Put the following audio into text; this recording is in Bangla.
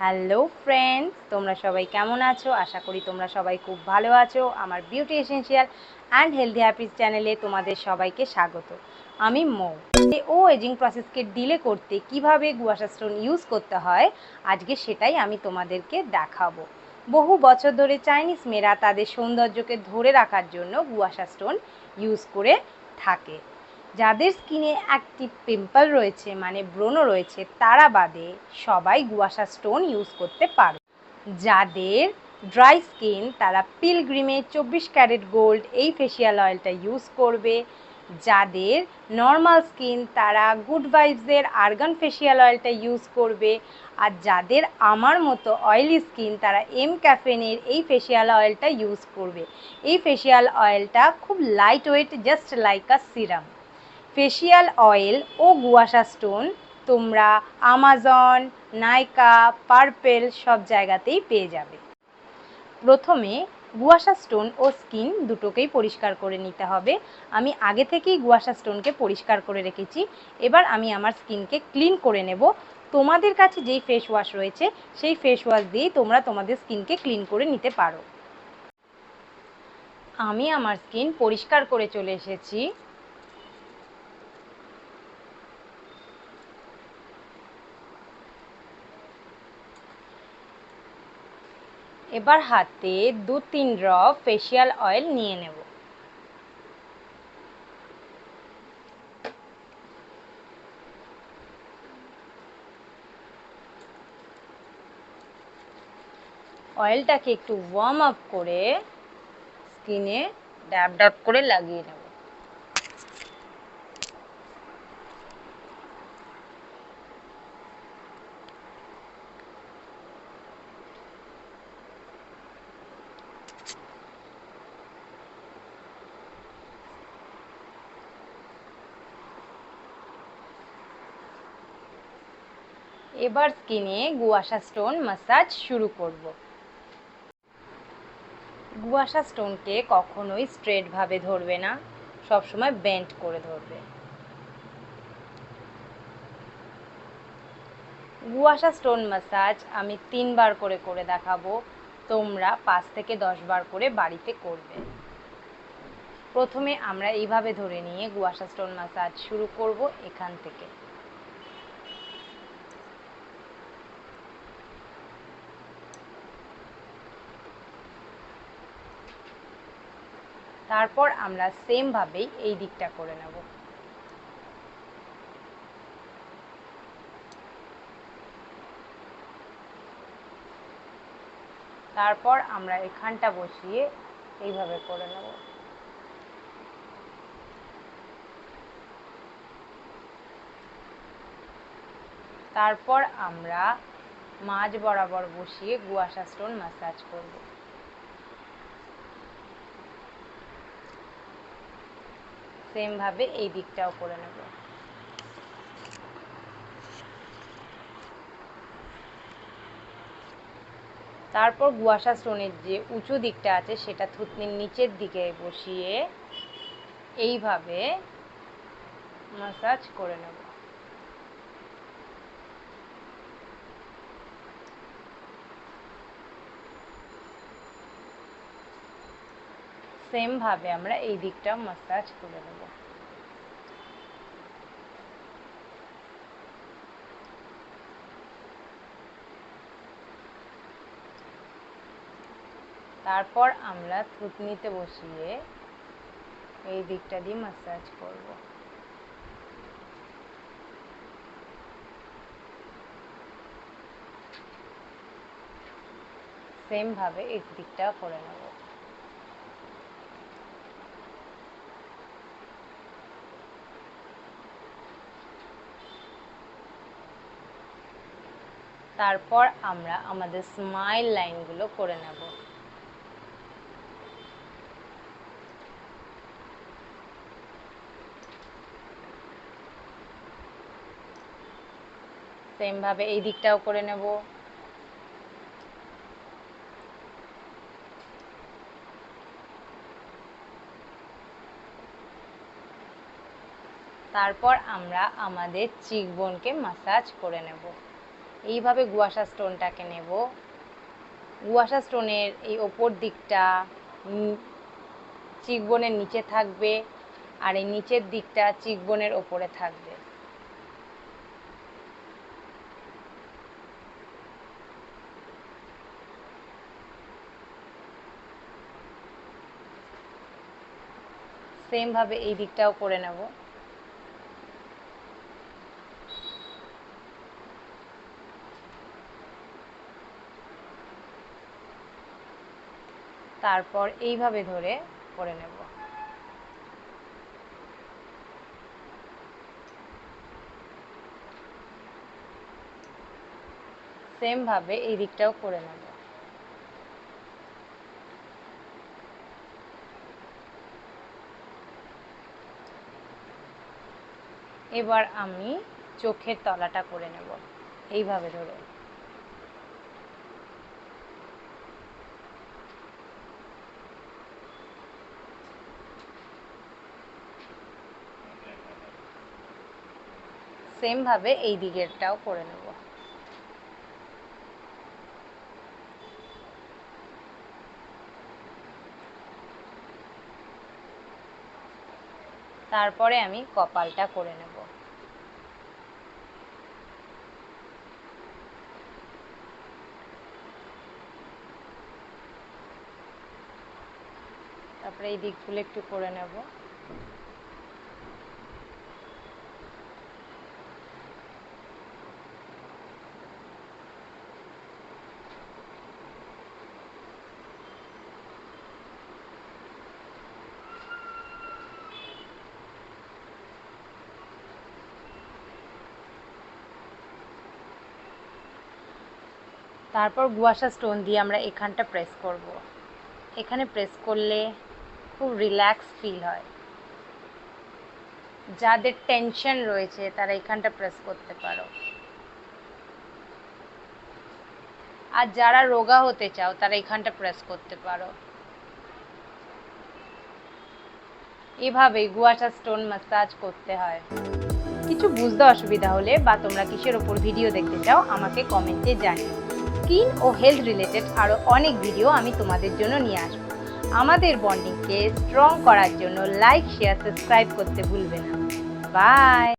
হ্যালো ফ্রেন্ডস, তোমরা সবাই কেমন আছো? আশা করি তোমরা সবাই খুব ভালো আছো। আমার beauty essential and healthy Happy's চ্যানেলে তোমাদের সবাইকে স্বাগত। আমি মৌ। এজিং প্রসেসকে ডিলে করতে কিভাবে গুয়াশা স্টোন ইউজ করতে হয়, আজকে সেটাই আমি তোমাদেরকে দেখাবো। বহু বছর ধরে চাইনিজ মেয়েরা তাদের সৌন্দর্যকে ধরে রাখার জন্য গুয়াশা স্টোন ইউজ করে থাকে। যাদের স্কিনে অ্যাক্টিভ পিম্পল রয়েছে মানে ব্রণ রয়েছে, তারা বাদে সবাই গুয়াশা স্টোন ইউজ করতে পারো। যাদের ড্রাই স্কিন, তারা পিলগ্রিমে 24 ক্যারেট গোল্ড এই ফেসিয়াল অয়েলটা ইউজ করবে। যাদের নর্মাল স্কিন, তারা গুড ভাইবসের আর্গান ফেসিয়াল অয়েলটা ইউজ করবে। আর যাদের আমার মতো অয়েলি স্কিন, তারা এম ক্যাফেনের এই ফেসিয়াল অয়েলটা ইউজ করবে। এই ফেসিয়াল অয়েলটা খুব light weight, just like a serum. Facial oil ও গুয়াশা স্টোন তোমরা আমাজন, নাইকা, পার্পেল সব জায়গাতেই পেয়ে যাবে। প্রথমে গুয়াশা স্টোন ও স্কিন দুটোকেই পরিষ্কার করে নিতে হবে। আমি আগে থেকেই গুয়াশা স্টোনকে পরিষ্কার করে রেখেছি। এবার আমি আমার স্কিনকে ক্লিন করে নেব। তোমাদের কাছে যেই ফেস ওয়াশ রয়েছে সেই ফেস ওয়াশ দিয়েই তোমরা তোমাদের স্কিনকে ক্লিন করে নিতে পারো। আমি আমার স্কিন পরিষ্কার করে চলে এসেছি। এবার হাতে 2-3 ড্রপ ফেসিয়াল অয়েল নিয়ে নেব। অয়েলটাকে একটু ওয়ার্ম আপ করে স্কিনে ড্যাব ড্যাব করে লাগিয়ে নেব। এবার স্কিনে গুয়াশা স্টোন ম্যাসাজ শুরু করব। গুয়াশা স্টোনকে কখনোই স্ট্রেট ভাবে ধরবে না, সবসময় বেন্ড করে ধরবে। গুয়াশা স্টোন ম্যাসাজ আমি 3 বার করে করে দেখাবো। তোমরা 5 থেকে 10 বার করে বাড়িতে করবে। প্রথমে আমরা এইভাবে ধরে নিয়ে গুয়াশা স্টোন ম্যাসাজ শুরু করব এখান থেকে। তারপর আমরা সেম ভাবেই এই দিকটা করে নেব। তারপর আমরা এখানটা বসিয়ে এইভাবে করে নেব। তারপর আমরা মাঝ বরাবর বসিয়ে গুয়াশা স্টোন ম্যাসাজ করব। সেম ভাবে এই দিকটাও করে নেব। তারপর গুয়াশা স্টোনের যে উঁচু দিকটা আছে সেটা থুতনির নিচের দিকে বসিয়ে এইভাবে ম্যাসাজ করে নেব। সেম ভাবে আমরা এই দিকটা ম্যাসাজ করে নেব। তারপর আমরা থুতনিতে বসিয়ে এই দিকটা দিয়ে ম্যাসাজ করব। সেম ভাবে এই দিকটা করে নেব। তারপর আমরা আমাদের স্মাইল লাইনগুলো করে নেব। সেম ভাবে এই দিকটাও করে নেব। তারপর আমরা আমাদের চিকবোনকে ম্যাসাজ করে নেব। এইভাবে গুয়াশা স্টোনটাকে নেব। গুয়াশা স্টোনের এই ওপর দিকটা চিকবোনের নিচে থাকবে আর এই নিচের দিকটা চিকবোনের ওপরে থাকবে। সেম ভাবে এই দিকটাও করে নেব। তারপর এইভাবে ধরে করে নেব। সেম ভাবে এই দিকটাও করে নেব। এবার আমি চোখের তলাটা করে নেব এইভাবে ধরে। সেম ভাবে এই দিকেরটাও করে নেব। তারপরে আমি কপালটা করে নেব। তারপরে এই দিকগুলো একটু করে নেব। তারপর গুয়াশা স্টোন দিয়ে আমরা এখানটা প্রেস করব। এখানে প্রেস করলে খুব রিল্যাক্স ফিল হয়। যাদের টেনশন রয়েছে তারা এখানটা প্রেস করতে পারো, আর যারা রোগা হতে চাও তারা এখানটা প্রেস করতে পারো। এভাবেই গুয়াশা স্টোন ম্যাসাজ করতে হয়। কিছু বুঝতে অসুবিধা হলে বা তোমরা কিসের ওপর ভিডিও দেখতে চাও আমাকে কমেন্টে জানিও। স্কিন ও হেলথ রিলেটেড আরও অনেক ভিডিও আমি তোমাদের জন্য নিয়ে আসবো। আমাদের বন্ডিংকে স্ট্রং করার জন্য লাইক, শেয়ার, সাবস্ক্রাইব করতে ভুলবে না। বাই।